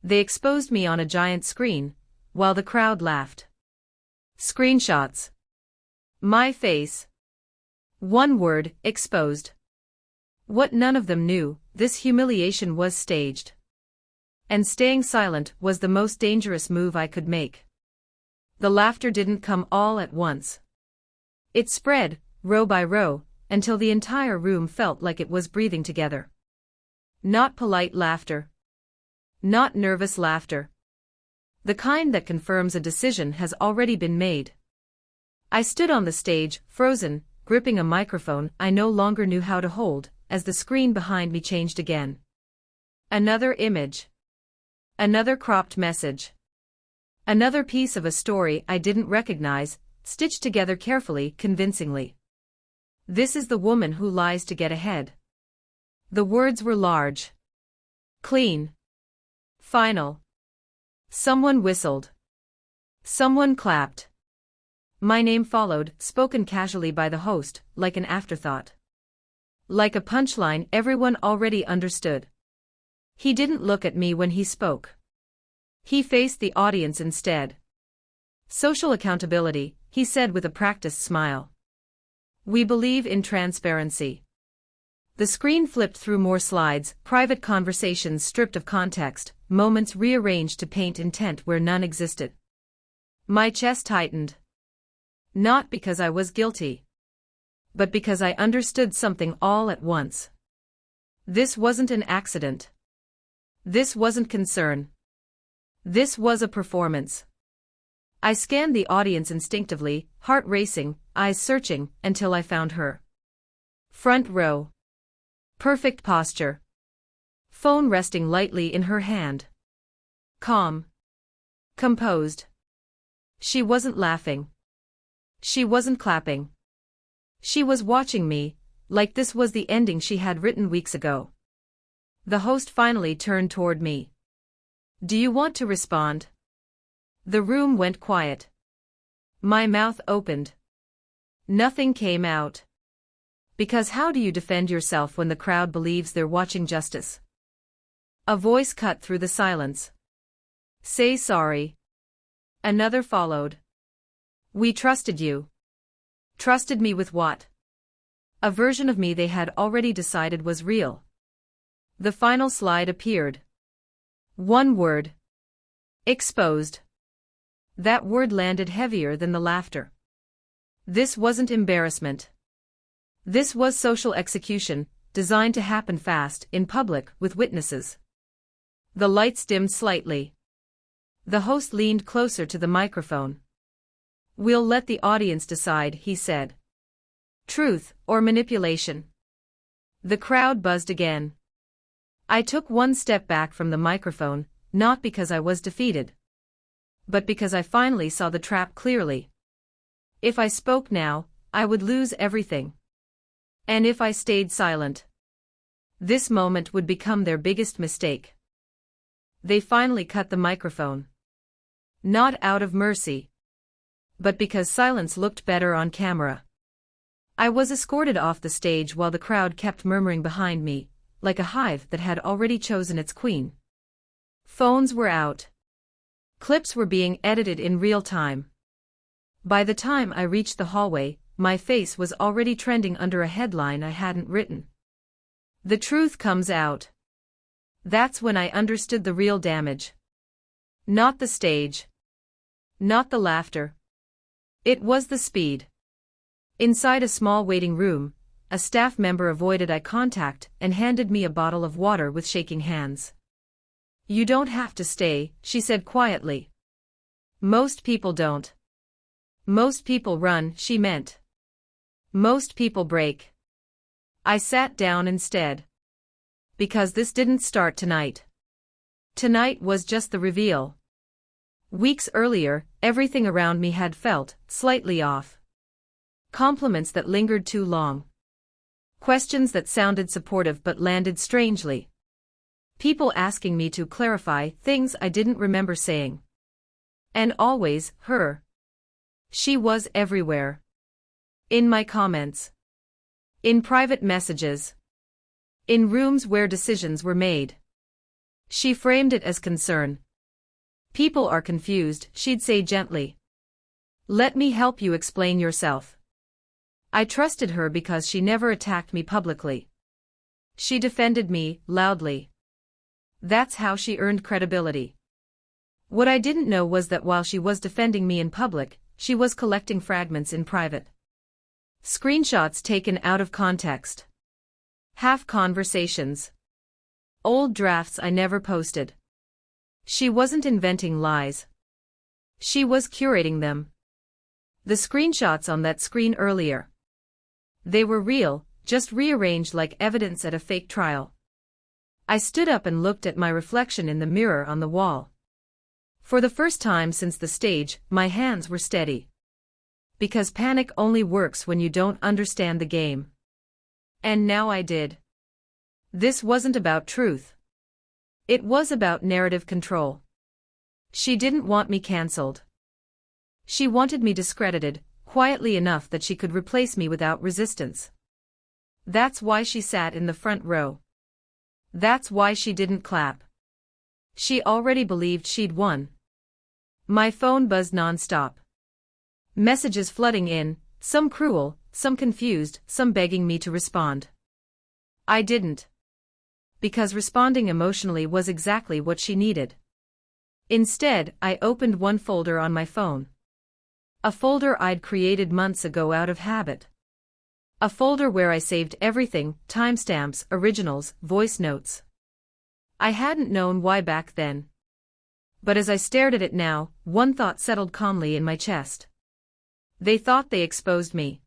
They exposed me on a giant screen, while the crowd laughed. Screenshots. My face. One word, exposed. What none of them knew, this humiliation was staged. And staying silent was the most dangerous move I could make. The laughter didn't come all at once. It spread, row by row, until the entire room felt like it was breathing together. Not polite laughter. Not nervous laughter. The kind that confirms a decision has already been made. I stood on the stage, frozen, gripping a microphone I no longer knew how to hold, as the screen behind me changed again. Another image. Another cropped message. Another piece of a story I didn't recognize, stitched together carefully, convincingly. This is the woman who lies to get ahead. The words were large. Clean. Final. Someone whistled. Someone clapped. My name followed, spoken casually by the host, like an afterthought. Like a punchline everyone already understood. He didn't look at me when he spoke. He faced the audience instead. Social accountability, he said with a practiced smile. We believe in transparency. The screen flipped through more slides, private conversations stripped of context, moments rearranged to paint intent where none existed. My chest tightened. Not because I was guilty, but because I understood something all at once. This wasn't an accident. This wasn't concern. This was a performance. I scanned the audience instinctively, heart racing, eyes searching, until I found her. Front row. Perfect posture. Phone resting lightly in her hand. Calm. Composed. She wasn't laughing. She wasn't clapping. She was watching me, like this was the ending she had written weeks ago. The host finally turned toward me. Do you want to respond? The room went quiet. My mouth opened. Nothing came out. Because how do you defend yourself when the crowd believes they're watching justice? A voice cut through the silence. Say sorry. Another followed. We trusted you. Trusted me with what? A version of me they had already decided was real. The final slide appeared. One word. Exposed. That word landed heavier than the laughter. This wasn't embarrassment. This was social execution, designed to happen fast, in public, with witnesses. The lights dimmed slightly. The host leaned closer to the microphone. We'll let the audience decide, he said. Truth or manipulation? The crowd buzzed again. I took one step back from the microphone, not because I was defeated, but because I finally saw the trap clearly. If I spoke now, I would lose everything. And if I stayed silent, this moment would become their biggest mistake. They finally cut the microphone. Not out of mercy, but because silence looked better on camera. I was escorted off the stage while the crowd kept murmuring behind me, like a hive that had already chosen its queen. Phones were out. Clips were being edited in real time. By the time I reached the hallway, my face was already trending under a headline I hadn't written. The truth comes out. That's when I understood the real damage. Not the stage. Not the laughter. It was the speed. Inside a small waiting room, a staff member avoided eye contact and handed me a bottle of water with shaking hands. You don't have to stay, she said quietly. Most people don't. Most people run, she meant. Most people break. I sat down instead. Because this didn't start tonight. Tonight was just the reveal. Weeks earlier, everything around me had felt slightly off. Compliments that lingered too long. Questions that sounded supportive but landed strangely. People asking me to clarify things I didn't remember saying. And always, her. She was everywhere. In my comments. In private messages. In rooms where decisions were made. She framed it as concern. People are confused, she'd say gently. Let me help you explain yourself. I trusted her because she never attacked me publicly. She defended me, loudly. That's how she earned credibility. What I didn't know was that while she was defending me in public, she was collecting fragments in private. Screenshots taken out of context. Half conversations. Old drafts I never posted. She wasn't inventing lies. She was curating them. The screenshots on that screen earlier. They were real, just rearranged like evidence at a fake trial. I stood up and looked at my reflection in the mirror on the wall. For the first time since the stage, my hands were steady. Because panic only works when you don't understand the game. And now I did. This wasn't about truth. It was about narrative control. She didn't want me cancelled. She wanted me discredited, quietly enough that she could replace me without resistance. That's why she sat in the front row. That's why she didn't clap. She already believed she'd won. My phone buzzed non-stop. Messages flooding in, some cruel, some confused, some begging me to respond. I didn't. Because responding emotionally was exactly what she needed. Instead, I opened one folder on my phone. A folder I'd created months ago out of habit. A folder where I saved everything, timestamps, originals, voice notes. I hadn't known why back then. But as I stared at it now, one thought settled calmly in my chest. They thought they exposed me.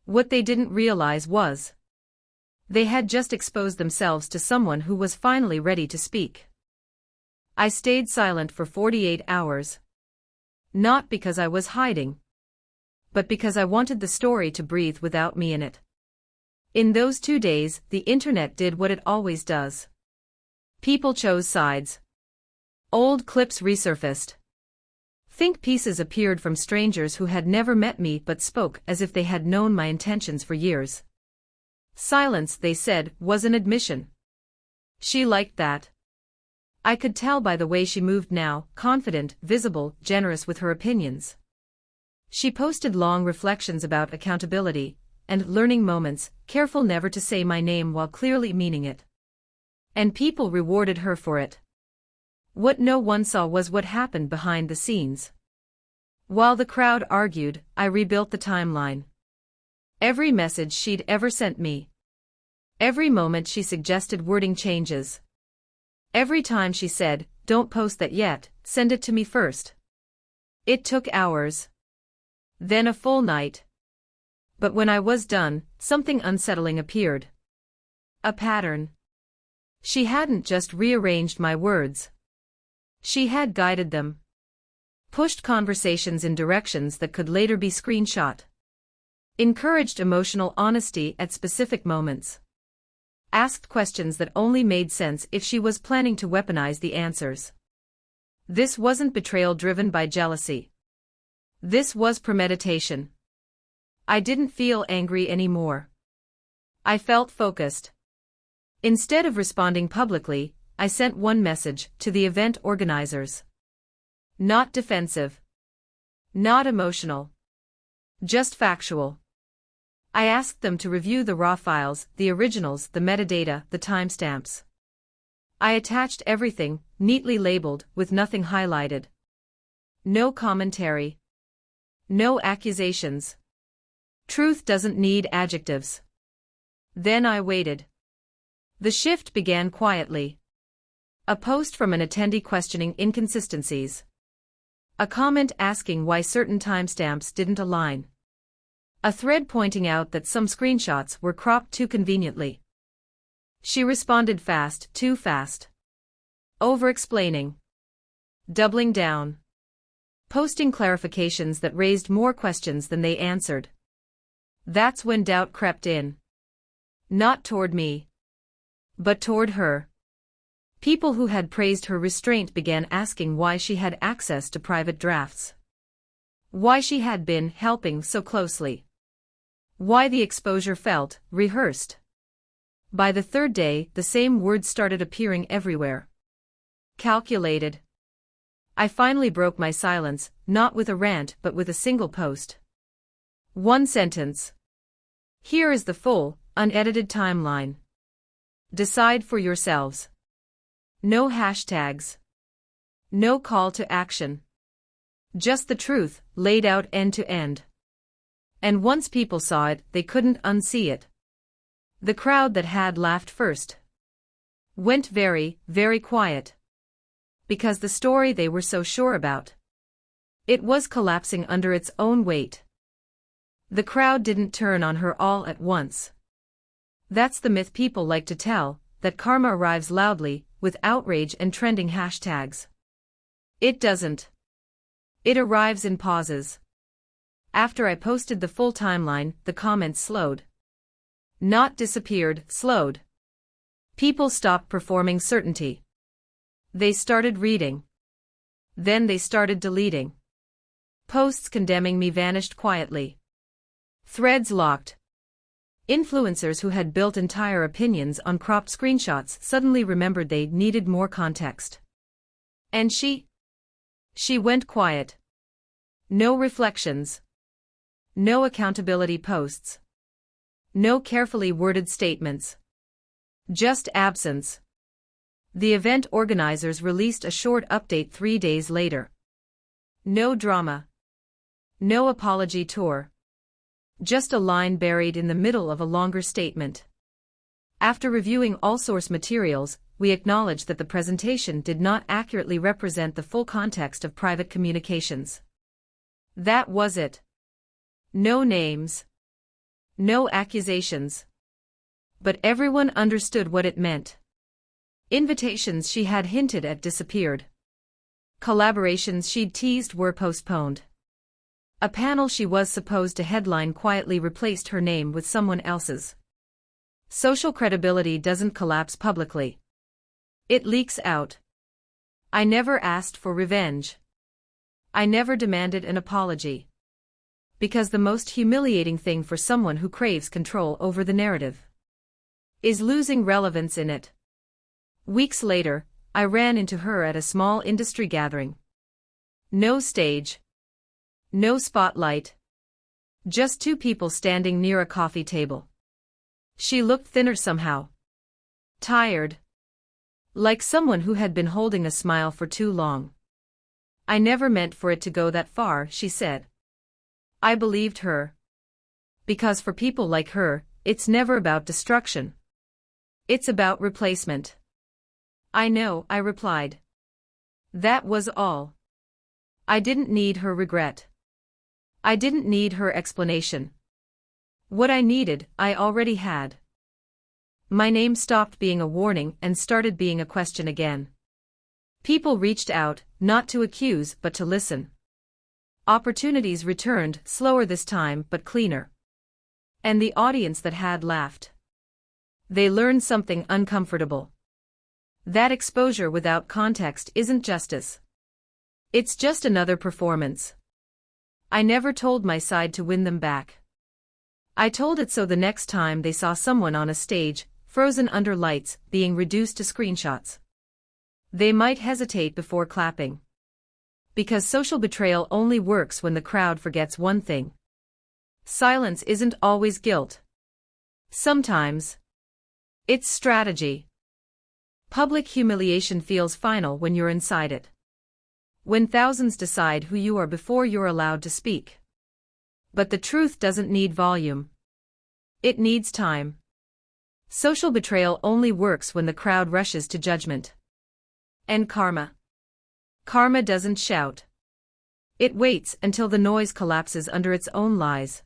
What they didn't realize was they had just exposed themselves to someone who was finally ready to speak. I stayed silent for 48 hours. Not because I was hiding, but because I wanted the story to breathe without me in it. In those 2 days, the internet did what it always does. People chose sides. Old clips resurfaced. Think pieces appeared from strangers who had never met me but spoke as if they had known my intentions for years. Silence, they said, was an admission. She liked that. I could tell by the way she moved now, confident, visible, generous with her opinions. She posted long reflections about accountability and learning moments, careful never to say my name while clearly meaning it. And people rewarded her for it. What no one saw was what happened behind the scenes. While the crowd argued, I rebuilt the timeline. Every message she'd ever sent me. Every moment she suggested wording changes. Every time she said, "Don't post that yet, send it to me first." It took hours. Then a full night. But when I was done, something unsettling appeared. A pattern. She hadn't just rearranged my words. She had guided them. Pushed conversations in directions that could later be screenshot. Encouraged emotional honesty at specific moments. Asked questions that only made sense if she was planning to weaponize the answers. This wasn't betrayal driven by jealousy. This was premeditation. I didn't feel angry anymore. I felt focused. Instead of responding publicly, I sent one message to the event organizers. Not defensive. Not emotional. Just factual. I asked them to review the raw files, the originals, the metadata, the timestamps. I attached everything, neatly labeled, with nothing highlighted. No commentary. No accusations. Truth doesn't need adjectives. Then I waited. The shift began quietly. A post from an attendee questioning inconsistencies. A comment asking why certain timestamps didn't align. A thread pointing out that some screenshots were cropped too conveniently. She responded fast, too fast. Over-explaining. Doubling down. Posting clarifications that raised more questions than they answered. That's when doubt crept in. Not toward me, but toward her. People who had praised her restraint began asking why she had access to private drafts. Why she had been helping so closely. Why the exposure felt rehearsed. By the third day, the same words started appearing everywhere. Calculated. I finally broke my silence, not with a rant but with a single post. One sentence. Here is the full, unedited timeline. Decide for yourselves. No hashtags. No call to action. Just the truth, laid out end to end. And once people saw it, they couldn't unsee it. The crowd that had laughed first went very, very quiet. Because the story they were so sure about, it was collapsing under its own weight. The crowd didn't turn on her all at once. That's the myth people like to tell, that karma arrives loudly, with outrage and trending hashtags. It doesn't. It arrives in pauses. After I posted the full timeline, the comments slowed. Not disappeared, slowed. People stopped performing certainty. They started reading. Then they started deleting. Posts condemning me vanished quietly. Threads locked. Influencers who had built entire opinions on cropped screenshots suddenly remembered they needed more context. And she went quiet. No reflections. No accountability posts. No carefully worded statements. Just absence. The event organizers released a short update 3 days later. No drama. No apology tour. Just a line buried in the middle of a longer statement. After reviewing all source materials, we acknowledged that the presentation did not accurately represent the full context of private communications. That was it. No names. No accusations. But everyone understood what it meant. Invitations she had hinted at disappeared. Collaborations she'd teased were postponed. A panel she was supposed to headline quietly replaced her name with someone else's. Social credibility doesn't collapse publicly. It leaks out. I never asked for revenge. I never demanded an apology. Because the most humiliating thing for someone who craves control over the narrative is losing relevance in it. Weeks later, I ran into her at a small industry gathering. No stage. No spotlight. Just two people standing near a coffee table. She looked thinner somehow. Tired. Like someone who had been holding a smile for too long. I never meant for it to go that far, she said. I believed her. Because for people like her, it's never about destruction. It's about replacement. I know, I replied. That was all. I didn't need her regret. I didn't need her explanation. What I needed, I already had. My name stopped being a warning and started being a question again. People reached out, not to accuse but to listen. Opportunities returned, slower this time but cleaner. And the audience that had laughed. They learned something uncomfortable. That exposure without context isn't justice. It's just another performance. I never told my side to win them back. I told it so the next time they saw someone on a stage, frozen under lights, being reduced to screenshots, they might hesitate before clapping. Because social betrayal only works when the crowd forgets one thing. Silence isn't always guilt. Sometimes it's strategy. Public humiliation feels final when you're inside it. When thousands decide who you are before you're allowed to speak. But the truth doesn't need volume. It needs time. Social betrayal only works when the crowd rushes to judgment. And karma. Karma doesn't shout. It waits until the noise collapses under its own lies.